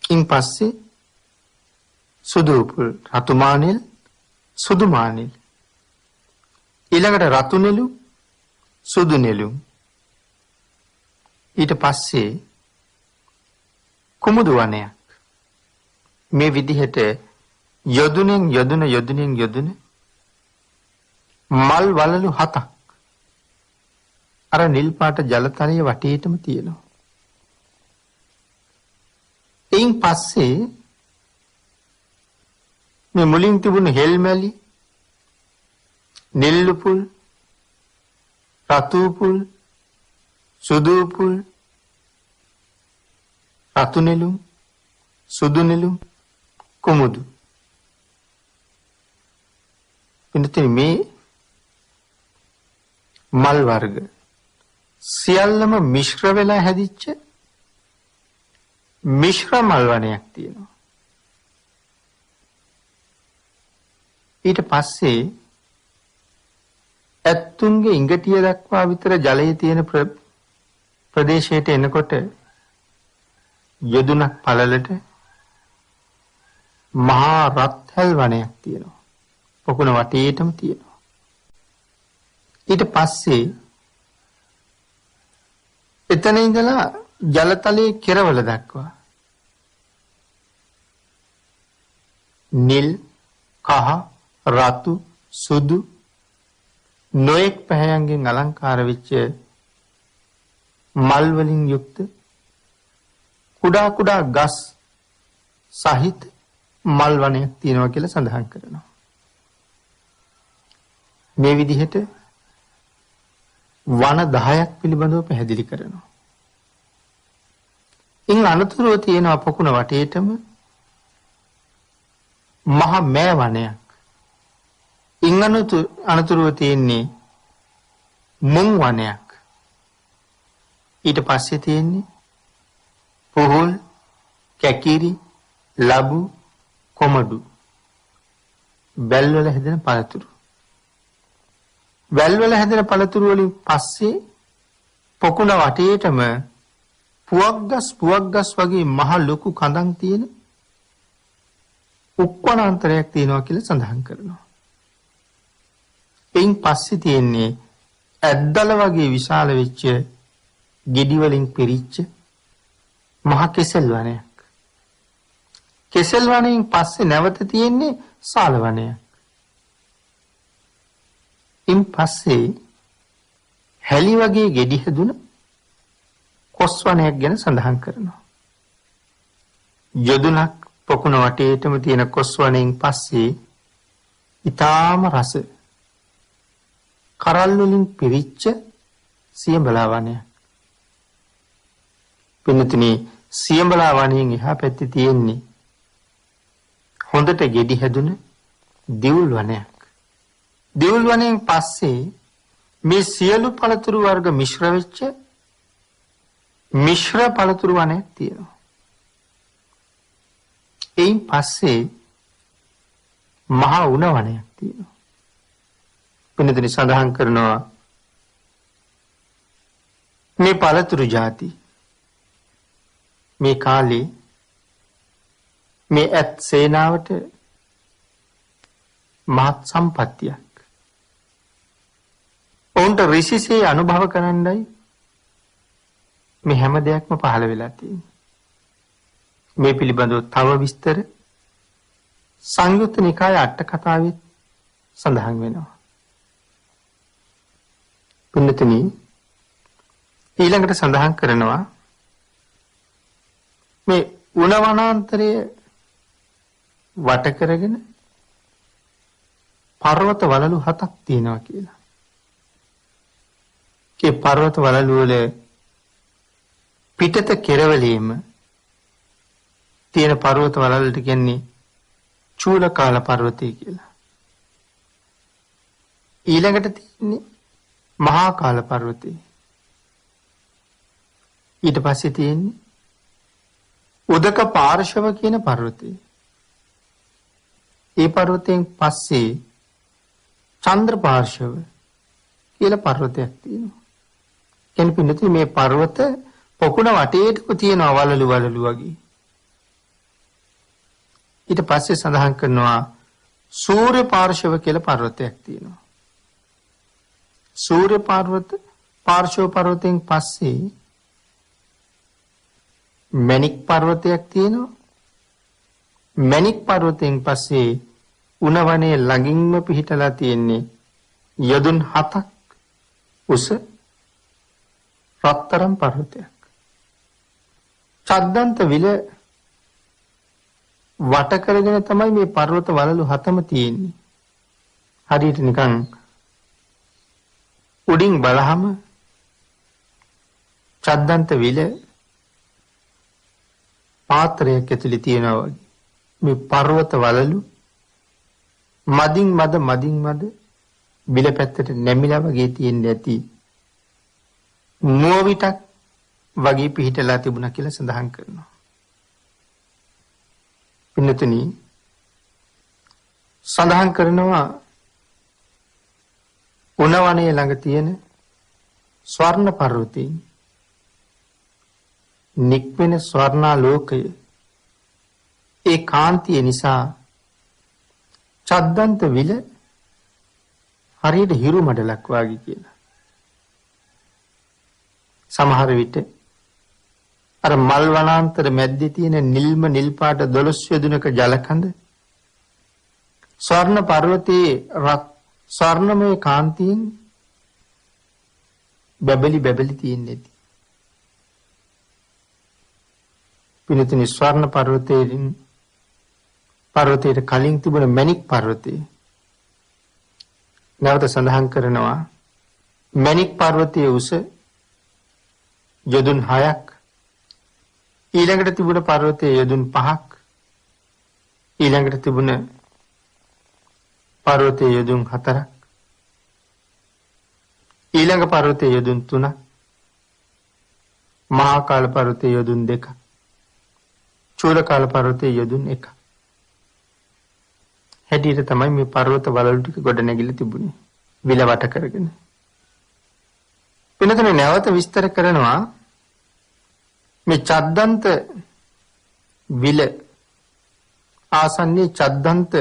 ඉන් පස්සේ සුදු උපුල්, රතු මානෙල්, සුදු මානෙල්. ඊළඟට රතු නෙළුම්, සුදු නෙළුම්. ඊට පස්සේ කුමුදු වනයක්. මේ විදිහට යොදුනෙන් යොදුන මල් වලලු 7ක් අර නිල් පාට ජලතලයේ වටේටම තියෙනවා. එයින් පස්සේ මේ මුලින් තිබුණු හෙල්මැලි, නිල් උපුල්, රතු උපුල්, සුදු උපුල්, රතු නෙළුම්, සුදු නෙළුම්, කුමුදු. එතන මේ මල් වර්ග සියල්ලම මිශ්‍ර වෙලා හැදිච්ච මිශ්‍ර මල් වනයක් තියෙනවා. ඊට පස්සේ ඇත්තුන්ගේ ඉඟටිය දක්වා විතර ජලයේ තියෙන ප්‍රදේශයට එනකොට යොදුනක් පළලට මහා රත්හැල් වනයක් තියෙනවා. පොකුණ වටේටම තියෙනවා. ඊට පස්සේ එතන ඉඳලා ජලතලයේ කෙරවල දක්වා නිල්, කහ, රතු, සුදු නොඑක් පැහැයන්ගෙන් අලංකාර වෙච්ච මල් වලින් යුක්ත කුඩා කුඩා ගස් සහිත මල් වනයක් තියෙනවා කියලා සඳහන් කරනවා. මේ විදිහට වන 10ක් පිළිබඳව පැහැදිලි කරනවා. ඉන් අනතුරුව තියෙන පොකුණ වටේටම මහ මෑ වනයක්. ඉන් අනතුරුව තියෙන්නේ මුං වනයක්. ඊට පස්සේ තියෙන්නේ පුහුල්, කැකිරි, ලබු, කොමඩු. වැල්වල හැදෙන පළතුරු. වැල්වල හැදෙන පළතුරු වලින් පස්සේ පොකුණ වටේටම පුවක් ගස් වගේ මහ ලොකු කඳන් තියෙන උක්වනාන්තරයක් තියෙනවා කියලා සඳහන් කරනවා. එයින් පස්සේ තියෙන්නේ ඇද්දල වගේ විශාල වෙච්ච ගෙඩි වලින් පිරිච්ච මහ කෙසෙල් වනයක්. කෙසෙල් වනයෙන් පස්සේ නැවත තියෙන්නේ සාල වනයක්. ඉන් පස්සේ හැලි වගේ ගෙඩි හැදුන කොස් වනයක් ගැන සඳහන් කරනවා. යොදුනක් පොකුණ වටේටම තියෙන කොස් වනයෙන් පස්සේ ඊටාම රස කරල් වලින් පිරිච්ච සියඹලා වනයක්. පින්නතුනි, සියඹලා වනයෙන් එහා පැත්තේ තියෙන්නේ හොඳට ගෙඩි හැදුන දිවුල් වනයක්. දිවුල් වනයෙන් පස්සේ මේ සියලු පළතුරු වර්ග මිශ්‍ර වෙච්ච මිශ්‍ර පළතුරු වනයක් තියෙනවා. එයින් පස්සේ මහා උණ වනයක් තියෙනවා. පින්නතුනි, සඳහන් කරනවා මේ පළතුරු ಜಾති මේ කාලේ මේ ඇත් සේනාවට මහත් සම්පත්තියක්. ඔවුන්ට ඍෂිසේ අනුභව කරන්නයි මේ හැම දෙයක්ම පහළ වෙලා තියෙන්නේ. මේ පිළිබඳව තව විස්තර සංයුත්ත නිකාය අට කතාවේ සඳහන් වෙනවා. පුන්නතුනි, ඊළඟට සඳහන් කරනවා මේ උණ වනාන්තරය වට කරගෙන පර්වත වලලු 7ක් තියෙනවා කියලා. ඒ පර්වත වලලු වල පිටත කෙරවලීම තියෙන පර්වත වලලට කියන්නේ චූලකාල පර්වතය කියලා. ඊළඟට තියෙන්නේ මහා කාල පර්වතය. ඊට පස්සේ තියෙන්නේ උදක පාර්ශව කියන පර්වතය. ඒ පර්වතයෙන් පස්සේ චන්ද්‍ර පාර්ශව කියලා පර්වතයක් තියෙනවා. කෙනෙකුට මේ පර්වත පොකුණ වටේටම තියෙනවා වලලු වගේ. ඊට පස්සේ සඳහන් කරනවා සූර්ය පාර්ශව කියලා පර්වතයක් තියෙනවා. සූර්ය පාර්ශව පර්වතයෙන් පස්සේ මණික් පර්වතයක් තියෙනවා. මණික් පර්වතයෙන් පස්සේ උණවනේ ළඟින්ම පිහිටලා තියෙන්නේ යදුන් 7ක් උස රත්තරන් පර්වතයක්. චද්දන්ත විල වට කරගෙන තමයි මේ පර්වත වලලු 7ම තියෙන්නේ. හරියට නිකන් උඩින් බලහම චද්දන්ත විල පාත්‍රයක් ඇතුලේ තියෙනවා වගේ. මේ පර්වත වලලු මදින් මද විල පැත්තට නැමිලා වගේ තියෙන්නේ ඇති. මුවවිටක් වගේ පිහිටලා තිබුණා කියලා සඳහන් කරනවා. පින්නතුනි සඳහන් කරනවා උණවනේ ළඟ තියෙන ස්වර්ණ පර්වතේ නික්වෙන ස්වර්ණාලෝකය ඒ කාන්තිය නිසා චද්දන්ත විල හරියට හිරු මඩලක් වගේ කියලා. සමහර විට අර මල් වනාන්තර මැද්දේ තියෙන නිල් පාට 12 යදුනක ජලකඳ ස්වර්ණ පර්වතයේ ස්වර්ණමය කාන්තියෙන් බබලි තියෙන්නේ. පිළිතුරු ස්වර්ණ පර්වතයේ කලින් තිබුණ මණික් පර්වතයේ නැවත සඳහන් කරනවා මණික් පර්වතයේ උස යදුන් 6ක් ඊළඟට තිබුණ පර්වතයේ යදුන් 5ක් ඊළඟට තිබුණ පර්වතයේ යදුන් 4ක් ඊළඟ පර්වතයේ යදුන් 3ක් මහා කාල පර්වතයේ යදුන් 2ක් චූල කාල පර්වතයේ යදුන් 1ක් හැටියට තමයි මේ පර්වත වලලු ටික ගොඩ නැගිලා තිබුණේ විල වට කරගෙන. වෙනතන නැවත විස්තර කරනවා මේ චද්දන්ත විල ආසන්නයේ චද්දන්ත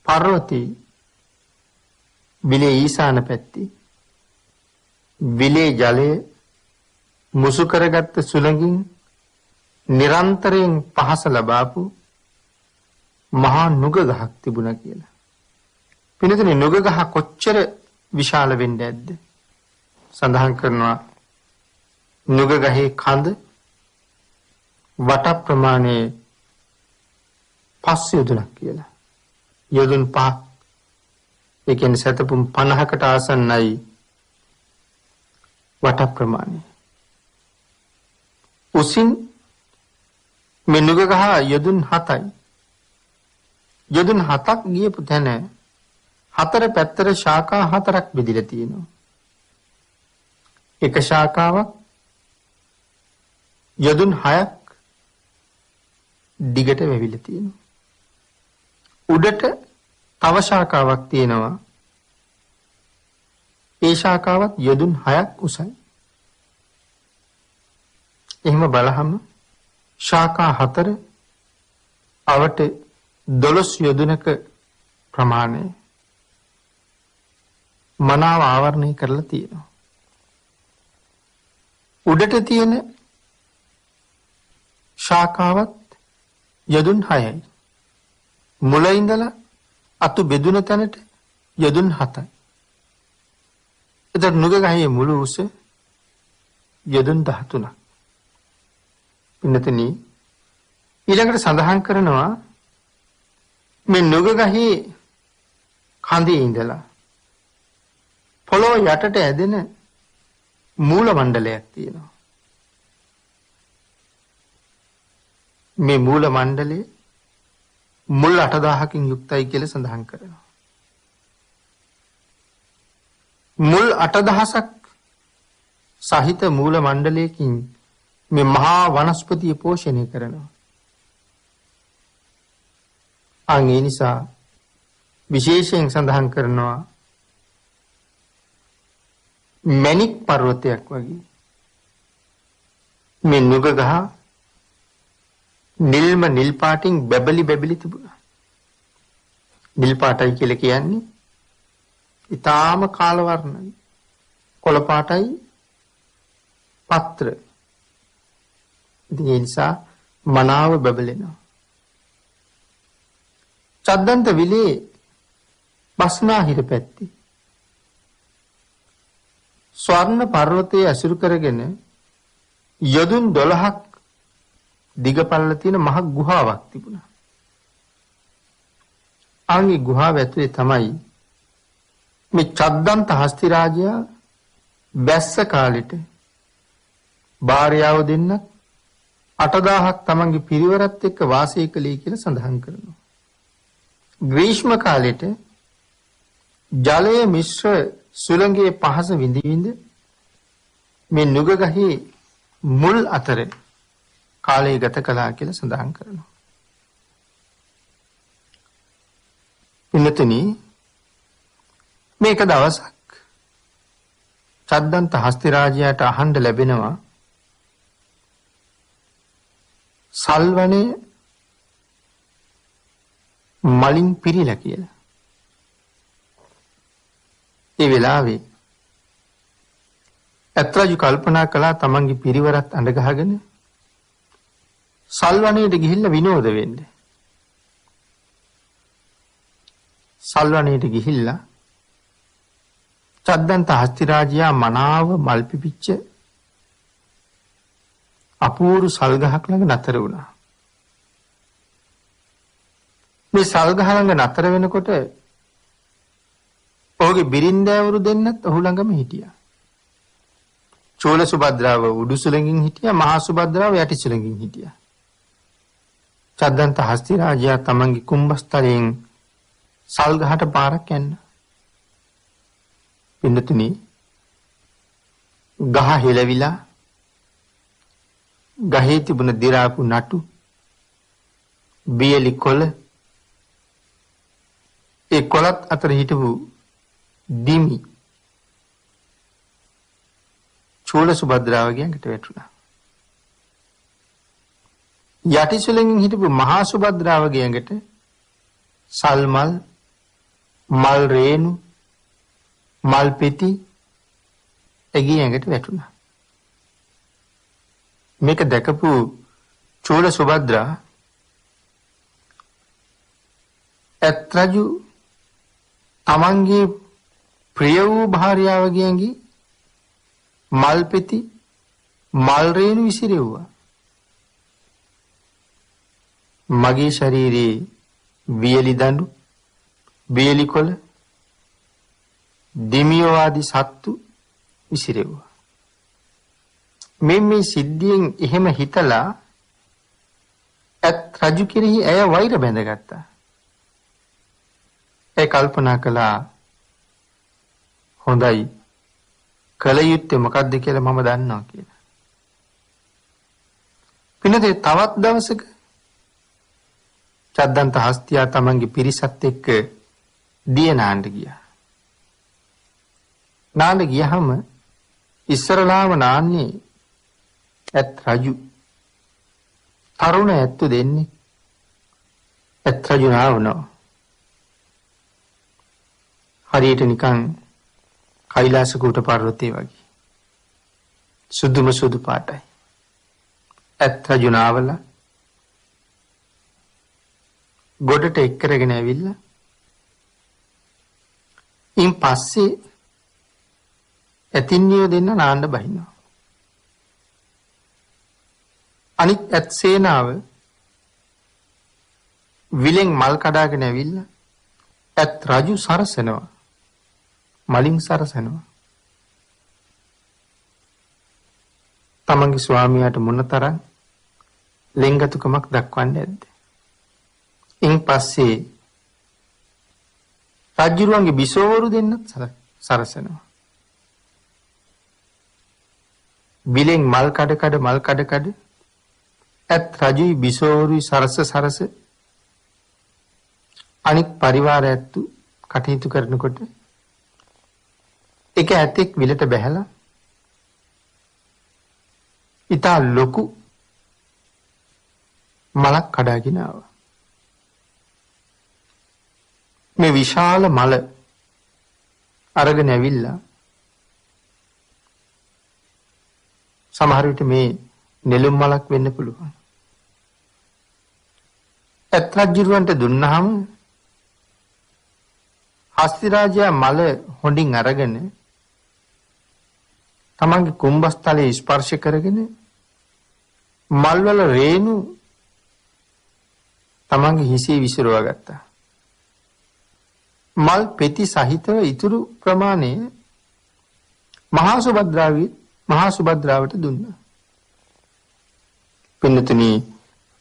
පර්වතී විලේ ඊසාන පැත්තේ විලේ ජලය මුසු කරගත්ත සුළඟින් නිරන්තරයෙන් පහස ලබාපු මහා නුග ගහක් තිබුණා කියලා. පිළිතුරේ නුග ගහ කොච්චර විශාල වෙන්නේ නැද්ද? සඳහන් කරනවා නුග ගහේ කඳ වට ප්‍රමාණයේ 5 යොදුනක් කියලා. යොදුන් 5 ඒ කියන්නේ සතපුම් 50කට ආසන්නයි වට ප්‍රමාණය. උසින් මේ නුග ගහ යොදුන් 7යි. යොදුන් 7ක් ගියපු තැන හතර පැත්තට ශාඛා 4ක් බෙදලා තියෙනවා. එක ශාඛාවක් යොදුන් 6ක් දිගට වෙවිලා තියෙනවා. උඩට තව ශාඛාවක් තියෙනවා. ඒ ශාඛාවත් යොදුන් 6ක් උසයි. එහෙම බලහම ශාඛා 4 අවට 12 යොදුනක ප්‍රමාණය මනාව ආවරණය කරලා තියෙනවා. උඩට තියෙන ශාඛාවත් යොදුන් 6යි. මුල ඉඳලා අතු බෙදුන තැනට යොදුන් 7යි. එතකොට නුග ගහේ මුළු උස යොදුන් 13ක්. ඉන්නතනි ඊළඟට සඳහන් කරනවා මේ නුග ගහේ කඳේ ඉඳලා පොළොව යටට ඇදෙන මූල මණ්ඩලයක් තියෙනවා. මේ මූල මණ්ඩලය මුල් 8000කින් යුක්තයි කියලා සඳහන් කරනවා. මුල් 8000ක් සහිත මූල මණ්ඩලයකින් මේ මහා වනස්පතිය පෝෂණය කරනවා. ඒ නිසා විශේෂයෙන් සඳහන් කරනවා මණික් පර්වතයක් වගේ මේ නුග ගහ නිල් පාටින් බැබලි තිබුණා. නිල් පාටයි කියලා කියන්නේ ඊටාම කාල වර්ණයි. කොළ පාටයි පත්‍ර. ඉතින් ඒ නිසා මනාව බබලෙනවා. චද්දන්ත විලේ බස්නාහිර පැත්තේ ස්වර්ණ පර්වතයේ ඇසුරු කරගෙන යොදුන් 12ක් දිගපළල තියෙන මහ ගුහාවක් තිබුණා. අංගි ගුහාව ඇතුලේ තමයි මේ චද්දන්ත හස්ති රාජයා බැස්ස කාලෙට භාර්යාව දෙන්න 8000ක් තමන්ගේ පිරිවරත් එක්ක වාසය කළේ කියලා සඳහන් කරනවා. ග්‍රීෂ්ම කාලෙට ජලය මිශ්‍ර සුළඟේ පහස විඳින්න මේ නුග ගහේ මුල් අතර කාලය ගත කළා කියලා සඳහන් කරනවා. ඉන්නතනි මේක දවසක් චද්දන්ත හස්ති රාජයාට අහන්න ලැබෙනවා සල්වනේ මලින් පිරීලා කියලා. ඒ වෙලාවේ ඇත්රාජු කල්පනා කළා තමන්ගේ පිරිවරත් අඬ ගහගෙන සල්වනේට ගිහිල්ලා විනෝද වෙන්න. සල්වනේට ගිහිල්ලා චද්දන්ත හස්ති රාජයා මනාව මල් පිපිච්ච අපූර්ව සල් ගහක් ළඟ නතර වුණා. මේ සල් ගහ ළඟ නතර වෙනකොට ඔහුගේ බිරින්දෑවරු දෙන්නත් ඔහු ළඟම හිටියා. චෝල සුභද්‍රාව උඩු සුළඟින් හිටියා, මහා සුභද්‍රාව යටි සුළඟින් හිටියා. චද්දන්ත හස්ති රාජයා තමන්ගේ කුම්භස්ථලයෙන් සල් ගහට පාරක් යන්න. පින්නතුනි ගහ හෙලවිලා ගහේ තිබුණ දි รา පු නටු බියලි කොළ ඒ කොළත් අතර හිටපු දිමි චෝල සුභද්‍රාවගේ ඇඟට වැටුණා. යටි සුළඟින් හිටපු මහා සුභද්‍රාවගේ ඇඟට සල්මල් මල් රේණු මල් පෙති ඇගේ ඇඟට වැටුණා. මේක දැකපු චෝල සුභද්‍රා ඇත්රජු තමන්ගේ ප්‍රිය වූ භාර්යාවගේ ඇඟි මල් පෙති මල් රේණු විසිරෙව්වා. මගේ ශරීරයේ වියලි දඬු බේලි කොළ දෙමියෝ ආදී සත්තු විසිරෙව්වා. මේ සිද්ධියෙන් එහෙම හිතලා ඇත් රජු කෙරෙහි ඇය වෛර බැඳගත්තා. ඒ කල්පනා කළා හොඳයි කල යුත්තේ මොකද්ද කියලා මම දන්නවා කියලා. පින්නතේ තවත් දවසක චද්දන්ත හස්තියා තමන්ගේ පිරිසත් එක්ක දිය නාන්න ගියා. නාන්න ගියහම ඉස්සරලාම නාන්නේ ඇත් රජු තරුණ ඇත්තු දෙන්නේ ඇත් රජු නාවනවා. හරියට නිකන් කෛලාස කූට පර්වතේ වගේ සුදුම සුදු පාටයි. ඇත් රජු නාවලා ගොඩට එක් කරගෙන ඇවිල්ලා ඉන් පස්සේ ඇතින්නියෝ දෙන්න නාන්න බහිනවා. අනිත් ඇත් සේනාව විලෙන් මල් කඩාගෙන ඇවිල්ලා ඇත් රජු සරසනවා. මලින් සරසනවා. තමන්ගේ ස්වාමියාට මොනතරම් ලෙන්ගතුකමක් දක්වන්නේ නැද්ද? ඉන් පස්සේ රජුරුවන්ගේ බිසෝවරු දෙන්නත් සරසනවා. විලෙන් මල් කඩ ඇත් රජුයි බිසෝවරුයි සරස අනිත් පරිවාර ඇත්තු කටයුතු කරනකොට එක ඇතෙක් විලට බැහැලා ඉතා ලොකු මලක් කඩාගෙන ආවා. මේ විශාල මල අරගෙන ඇවිල්ලා සමහර විට මේ නෙළුම් මලක් වෙන්න පුළුවන්. ඇත් රජුරවන්ට දුන්නාම හස්ති රාජයා මල හොඳින් අරගෙන තමන්ගේ කුඹස්තලයේ ස්පර්ශ කරගෙන මල්වල රේණු තමන්ගේ හිසේ විසිරවා ගත්තා. මල් පෙති සහිතව ඉතුරු ප්‍රමාණය මහා සුභද්‍රාවට දුන්නා. පින්නතුනි,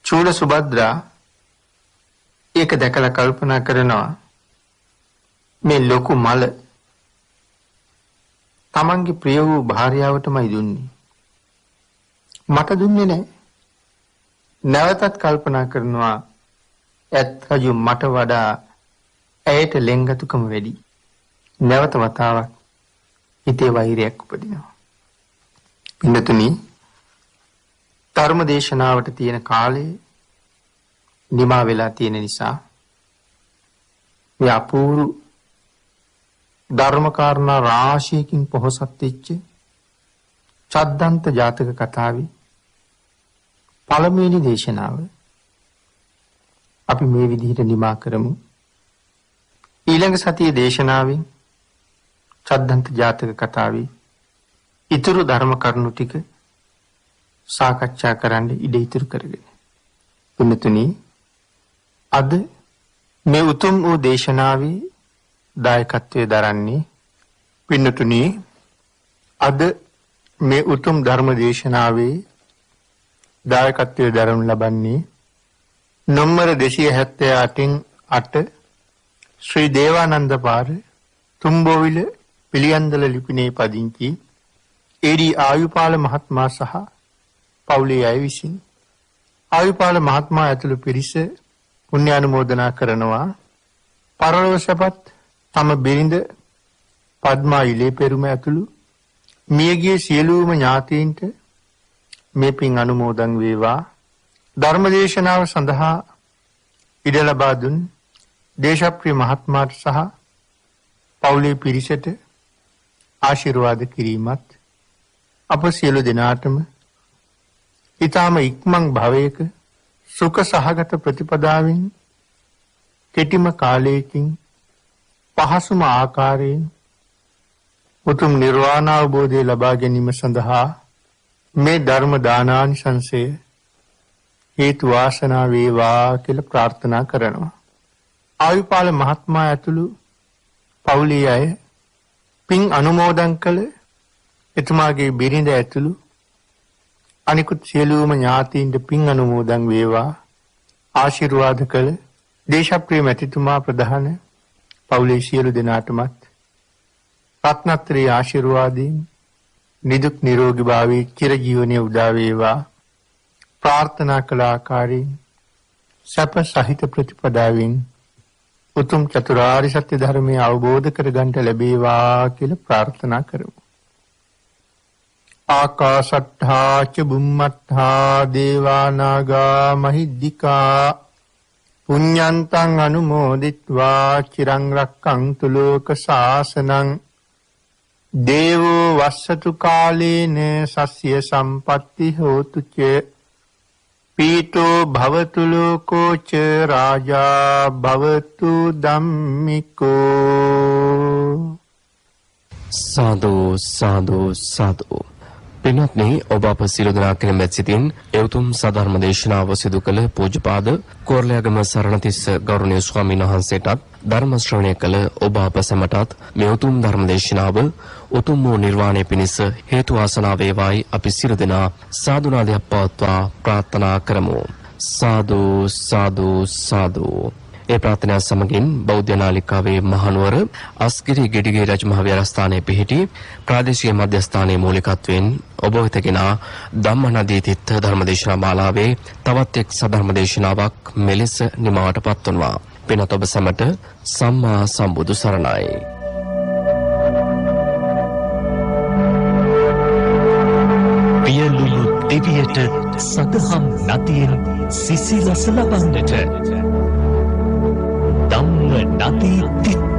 චූල සුභද්‍රා ඒක දැකලා කල්පනා කරනවා මේ ලොකු මල තමන්ගේ ප්‍රිය වූ භාර්යාවටමයි දුන්නේ. මට දුන්නේ නැහැ. නැවතත් කල්පනා කරනවා ඇත් රජු මට වඩා ඇයට ලෙන්ගතුකම වැඩි. නැවත වතාවක් හිතේ වෛරයක් උපදිනවා. පින්නතුනි, ධර්ම දේශනාවට තියෙන කාලේ නිමා වෙලා තියෙන නිසා මේ අපූර්ව ධර්ම කාරණා රාශියකින් පොහොසත් වෙච්ච චද්දන්ත ජාතක කතාවේ පළමුවෙනි දේශනාව අපි මේ විදිහට නිමා කරමු. ඊළඟ සතියේ දේශනාවෙන් චද්දන්ත ජාතක කතාවේ ඉතුරු ධර්ම කරුණු ටික සාකච්ඡා කරන්න ඉඩ ඉතුරු කරගෙන. පුණ්‍යතුනි, අද මේ උතුම් වූ දේශනාවේ දායකත්වයේ දරන්නේ පින්නතුනි, අද මේ උතුම් ධර්ම දේශනාවේ දායකත්වයේ දරනු ලබන්නේ නම්බර 278න් 8 ශ්‍රී දේවානන්ද පාර තුම්බෝවිල පිළියන්දල ලිපිනේ පදිංචි ඒ.ඩී. ආයුපාල මහත්මයා සහ පවුලේ අය විසින් ආයුපාල මහත්මයා ඇතුළු පිරිස පුණ්‍යානුමෝදනා කරනවා. පරලොව සැපත් තම බිරිඳ පද්මා ඉලේ පෙරුම ඇතුළු මියගිය සියලුම ඥාතීන්ට මේ පින් අනුමෝදන් වේවා. ධර්මදේශනාව සඳහා ඉඩ ලබා දුන් දේශප්‍රිය මහත්මයාට සහ පවුලේ පිරිසට ආශිර්වාද කිරීමත් අප සියලු දෙනාටම ඊටම ඉක්මන් භවයක සුඛ සහගත ප්‍රතිපදාවෙන් කෙටිම කාලයකින් පහසුම ආකාරයෙන් උතුම් නිර්වාණ අවබෝධය ලබා ගැනීම සඳහා මේ ධර්ම දානානිසංසය හේතු වාසනා වේවා කියලා ප්‍රාර්ථනා කරනවා. ආයුපාල මහත්මයා ඇතුළු පවුලේ අය පින් අනුමෝදන් කළ එතුමාගේ බිරිඳ ඇතුළු අනිකුත් සියලුම ඥාතීන්ට පින් අනුමෝදන් වේවා ආශිර්වාද කළ දේශප්‍රිය මැතිතුමා ප්‍රධාන පවුලේ සියලු දෙනාටමත් රත්නත්‍රී ආශිර්වාදයෙන් නිදුක් නිරෝගී භාවයේ චිරජීවනයේ උදා වේවා ප්‍රාර්ථනා කළ ආකාරයෙන් සැප සහිත ප්‍රතිපදාවෙන් උතුම් චතුරාර්ය සත්‍ය ධර්මය අවබෝධ කරගන්නට ලැබේවා කියලා ප්‍රාර්ථනා කරමු. ආකාශට්ඨා ච බුම්මට්ඨා දේවා නාග මහිද්దికා පුඤ්ඤන්තං අනුමෝදිත්වා චිරං රක්ඛන්තු ලෝක ශාසනං දේවෝ වස්සතු කාලේන සස්ය සම්පatti හෝතු ච පීතෝ භවතු ලෝකෝ ච රාජා භවතු ධම්මිකෝ. සාදු සාදු සාදු. පින්වත්නි, ඔබ අප සියලු දෙනා කෙරෙහි මෙත් සිතින් එවතුම් සධර්ම දේශනාව සිදු කළ පූජ්‍යපාද කෝරළයාගම සරණතිස්ස ගෞරවනීය ස්වාමීන් වහන්සේටත් ධර්ම ශ්‍රවණය කළ ඔබ අප සැමටත් මේ උතුම් ධර්ම දේශනාව උතුම් වූ නිර්වාණය පිණිස හේතු වාසනා වේවායි අපි සියලු දෙනා සාදුනාදයක් පවත්වා ප්‍රාර්ථනා කරමු. සාදු සාදු සාදු. ඒ ප්‍රාර්ථනා සමගින් බෞද්ධ නාලිකාවේ මහනුවර අස්ගිරි ගෙඩිගේ රජමහා විහාරස්ථානයේ පිහිටි ප්‍රාදේශීය මධ්‍යස්ථානයේ මූලිකත්වයෙන් ඔබ වෙතගෙන ධම්මනදී තිත්ත ධර්මදේශනා මාලාවේ තවත් එක් සධර්ම දේශනාවක් මෙලෙස නිමවටපත් වනවා. පින්වත් ඔබ සැමට සම්මා සම්බුදු සරණයි. පියලුණු දෙවියට සදහම් නදියෙන් සිසිලස ලබන්නට ධම්ම නදී තිත්ත